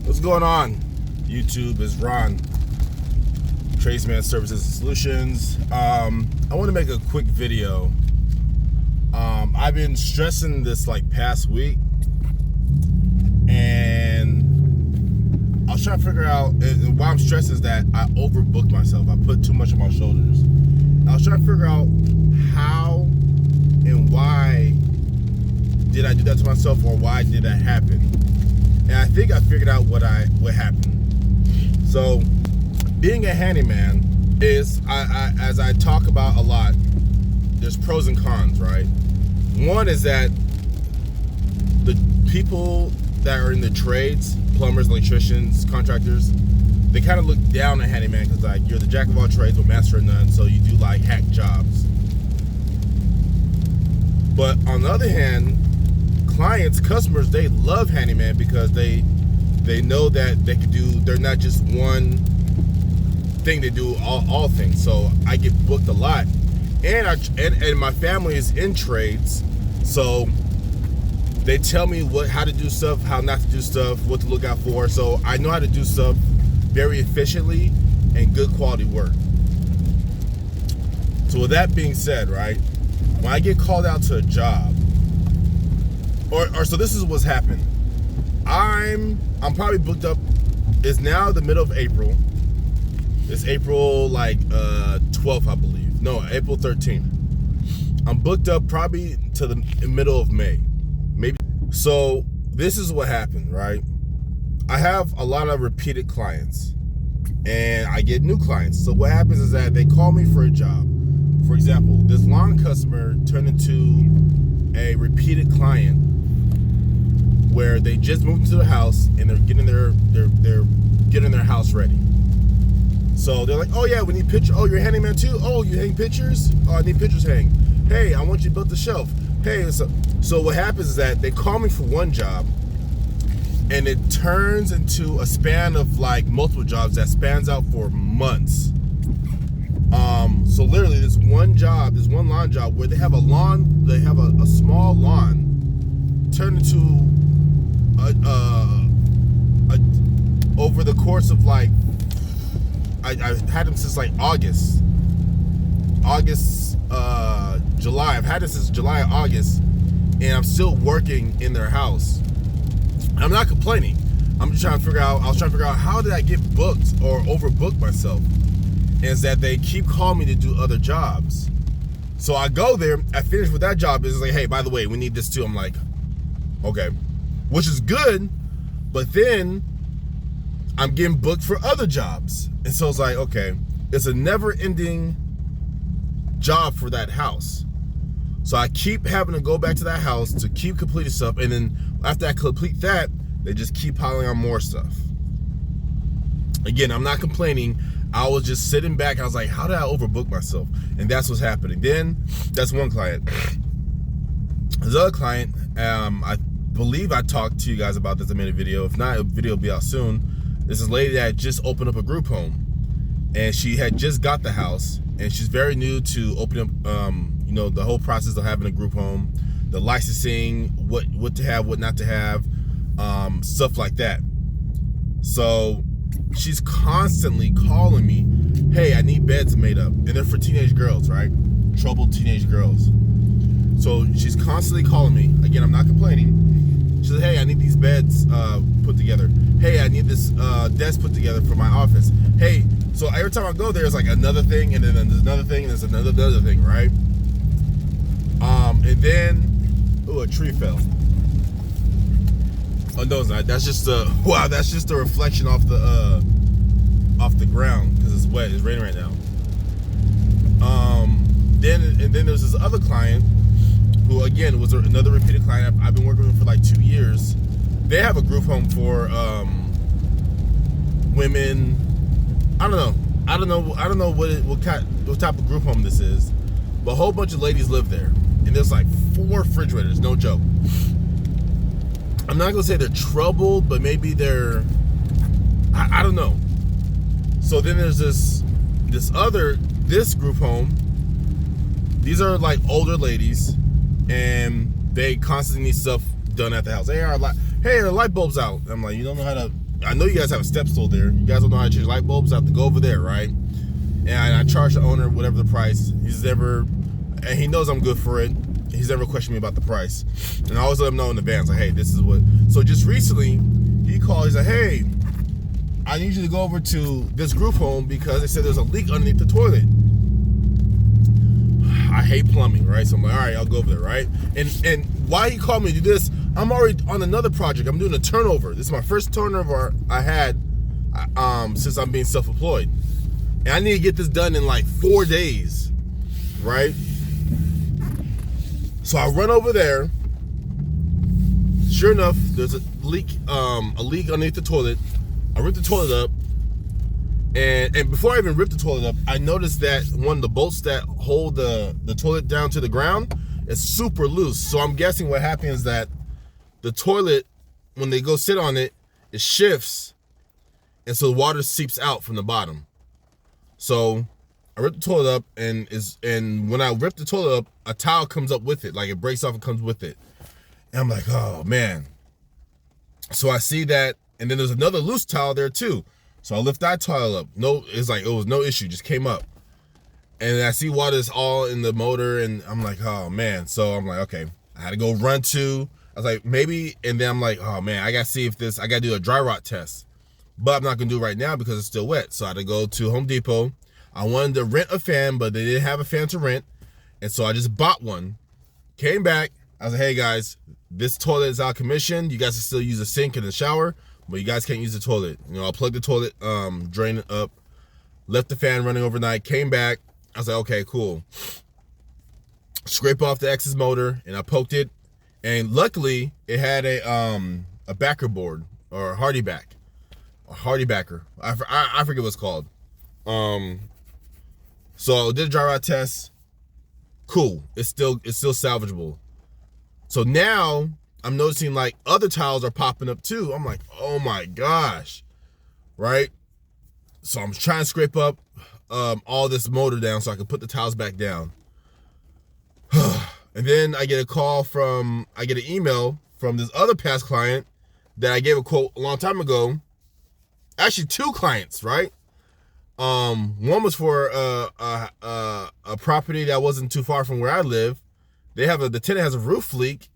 What's going on? YouTube is Ron, Tradesman Services and Solutions. I want to make a quick video. I've been stressing this like past week, and I was trying to figure out, and why I'm stressing is that I overbooked myself. I put too much on my shoulders. I was trying to figure out how and why did I do that to myself, or why did that happen? And I think I figured out what happened. So, being a handyman is, as I talk about a lot, there's pros and cons, right? One is that the people that are in the trades, plumbers, electricians, contractors, they kind of look down at handyman because like you're the jack of all trades but master of none, so you do like hack jobs. But on the other hand, clients, customers, they love handyman because they know that they can do, they're not just one thing, they do all things. So I get booked a lot, and my family is in trades, so they tell me how to do stuff, how not to do stuff, what to look out for. So I know how to do stuff very efficiently and good quality work. So with that being said, right, when I get called out to a job, so this is what's happened. I'm probably booked up. It's now the middle of April. It's April like 12th, I believe. No, April 13th. I'm booked up probably to the middle of May, maybe. So this is what happened, right? I have a lot of repeated clients, and I get new clients. So what happens is that they call me for a job. For example, this lawn customer turned into a repeated client, where they just moved into the house and they're getting their house ready. So they're like, oh yeah, we need pictures. Oh, you're a handyman too? Oh, you hang pictures? Oh, I need pictures hang. Hey, I want you to build the shelf. Hey, so what happens is that they call me for one job, and it turns into a span of like multiple jobs that spans out for months. So literally this one lawn job where they have a small lawn turned into over the course of like, I've had them since like July. I've had it since July or August, and I'm still working in their house. I'm not complaining. I'm just trying to figure out, how did I get booked or overbooked myself? Is that they keep calling me to do other jobs. So I go there, I finish with that job, it's like, hey, by the way, we need this too. I'm like, okay, which is good, but then I'm getting booked for other jobs. And so it's like, okay, it's a never-ending job for that house. So I keep having to go back to that house to keep completing stuff, and then after I complete that, they just keep piling on more stuff. Again, I'm not complaining. I was just sitting back. I was like, how did I overbook myself? And that's what's happening. Then, that's one client. This other client, I believe I talked to you guys about this. I made a video. If not, a video will be out soon. This is a lady that just opened up a group home, and she had just got the house, and she's very new to opening up, the whole process of having a group home, the licensing, what to have, what not to have, stuff like that. So she's constantly calling me, hey, I need beds made up. And they're for teenage girls, right? Troubled teenage girls. So she's constantly calling me. Again, I'm not complaining. She said, hey, I need these beds put together. Hey, I need this desk put together for my office. Hey, so every time I go there, it's like another thing, and then there's another thing, and there's another thing, right? And then, a tree fell. Oh no, it's not. That's just that's just a reflection off the ground because it's wet. It's raining right now. Then there's this other client who, again, was another repeated client. I've been working with for like 2 years. They have a group home for women. I don't know what type of group home this is, but a whole bunch of ladies live there, and there's like 4 refrigerators. No joke. I'm not gonna say they're troubled, but maybe they're, I don't know. So then there's this group home. These are like older ladies, and they constantly need stuff done at the house. Hey, the light bulb's out. I'm like, you don't know how to I know you guys have a step stool there. You guys don't know how to change light bulbs. I have to go over there, right? And I charge the owner whatever the price. And he knows I'm good for it. He's never questioned me about the price. And I always let him know in advance, like, hey, this is what. So just recently, he called. He's like, hey, I need you to go over to this group home because they said there's a leak underneath the toilet. I hate plumbing, right? So I'm like, all right, I'll go over there, right? And why he called me to do this, I'm already on another project. I'm doing a turnover. This is my first turnover I had since I'm being self-employed. And I need to get this done in like 4 days, right? So I run over there. Sure enough, there's a leak underneath the toilet. I ripped the toilet up. And before I even ripped the toilet up, I noticed that one of the bolts that hold the toilet down to the ground is super loose. So I'm guessing what happened is that the toilet, when they go sit on it, it shifts, and so the water seeps out from the bottom. So I ripped the toilet up, and when I ripped the toilet up, a towel comes up with it, like it breaks off and comes with it. And I'm like, oh man. So I see that, and then there's another loose towel there too. So I lift that tile up. It was no issue, just came up. And I see water's all in the motor, and I'm like, oh man. So I'm like, okay. I had to go run to, I was like, maybe, and then I'm like, oh man, I gotta see if I gotta do a dry rot test. But I'm not gonna do it right now because it's still wet. So I had to go to Home Depot. I wanted to rent a fan, but they didn't have a fan to rent. And so I just bought one. Came back, I was like, hey guys, this toilet is out of commission. You guys can still use the sink and the shower, but you guys can't use the toilet. I'll plug the toilet, drain it up, left the fan running overnight, came back. I was like, okay, cool. Scrape off the excess motor, and I poked it, and luckily it had a backer board, or a hardy backer. I forget what it's called. So I did a dry rot test. Cool. It's still salvageable. So now I'm noticing like other tiles are popping up too. I'm like, oh my gosh, right? So I'm trying to scrape up all this motor down so I can put the tiles back down. And then I get an email from this other past client that I gave a quote a long time ago. Actually, two clients, right? One was for a property that wasn't too far from where I live. The tenant has a roof leak.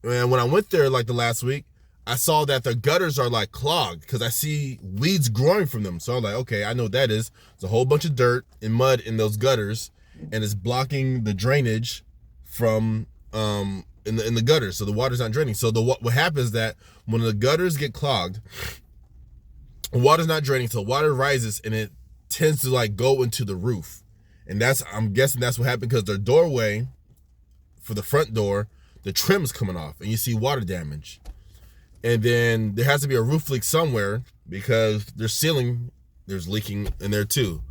And when I went there like the last week, I saw that the gutters are like clogged because I see weeds growing from them. So I was like, okay, I know what that is. It's a whole bunch of dirt and mud in those gutters, and it's blocking the drainage from in the gutters, so the water's not draining. So what happens is that when the gutters get clogged, the water's not draining, so water rises and it tends to like go into the roof. And I'm guessing that's what happened because their doorway for the front door, the trim's coming off and you see water damage. And then there has to be a roof leak somewhere because their ceiling, there's leaking in there too.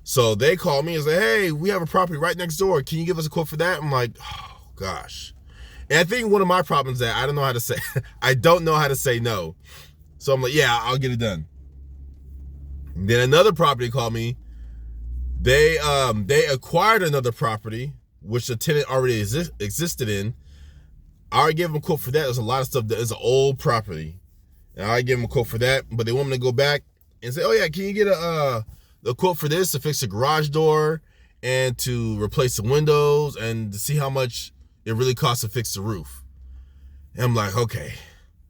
So they called me and said, hey, we have a property right next door. Can you give us a quote for that? I'm like, oh gosh. And I think one of my problems is that I don't know how to say no. So I'm like, yeah, I'll get it done. And then another property called me. They acquired another property, which the tenant already existed in. I already gave them a quote for that. There's a lot of stuff that is an old property. And I already gave them a quote for that, but they want me to go back and say, oh yeah, can you get a quote for this to fix the garage door and to replace the windows and to see how much it really costs to fix the roof. And I'm like, okay,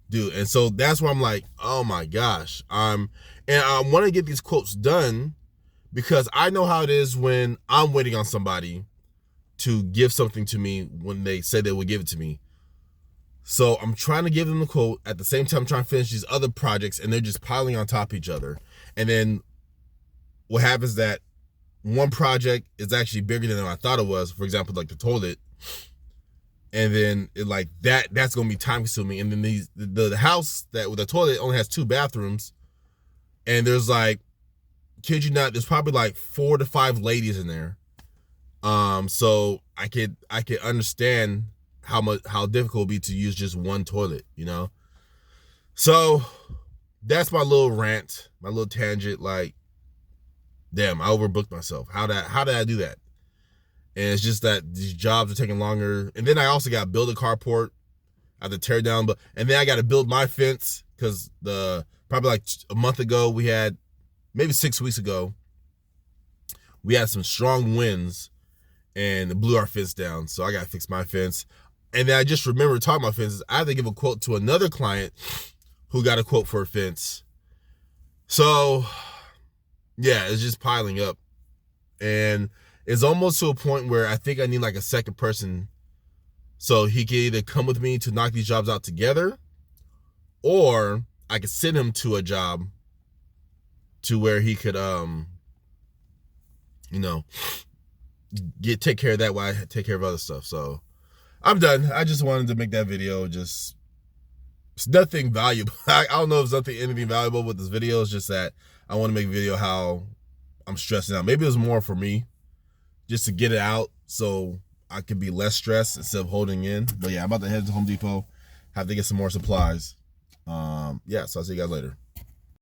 dude. And so that's where I'm like, oh my gosh. And I want to get these quotes done because I know how it is when I'm waiting on somebody to give something to me when they say they would give it to me. So I'm trying to give them the quote at the same time I'm trying to finish these other projects, and they're just piling on top of each other. And then what happens is that one project is actually bigger than I thought it was. For example, like the toilet. And then that's going to be time consuming. And then the house that with the toilet only has 2 bathrooms. And there's like, kid you not, there's probably like 4 to 5 ladies in there. So I could understand how difficult it would be to use just one toilet, you know? So that's my little rant, my little tangent. Like, damn, I overbooked myself. How did I do that? And it's just that these jobs are taking longer. And then I also got to build a carport. I have to tear down, and then I got to build my fence because the probably like a month ago, we had, maybe 6 weeks ago, we had some strong winds and it blew our fence down. So I got to fix my fence. And then I just remember talking about fences. I had to give a quote to another client who got a quote for a fence. So yeah, it's just piling up. And it's almost to a point where I think I need like a second person so he can either come with me to knock these jobs out together, or I could send him to a job to where he could, take care of that while I take care of other stuff. So I'm done. I just wanted to make that video. Just, it's nothing valuable. I don't know if it's anything valuable with this video. It's just that I want to make a video how I'm stressing out. Maybe it was more for me, just to get it out so I could be less stressed instead of holding in. But yeah, I'm about to head to Home Depot, have to get some more supplies. So I'll see you guys later.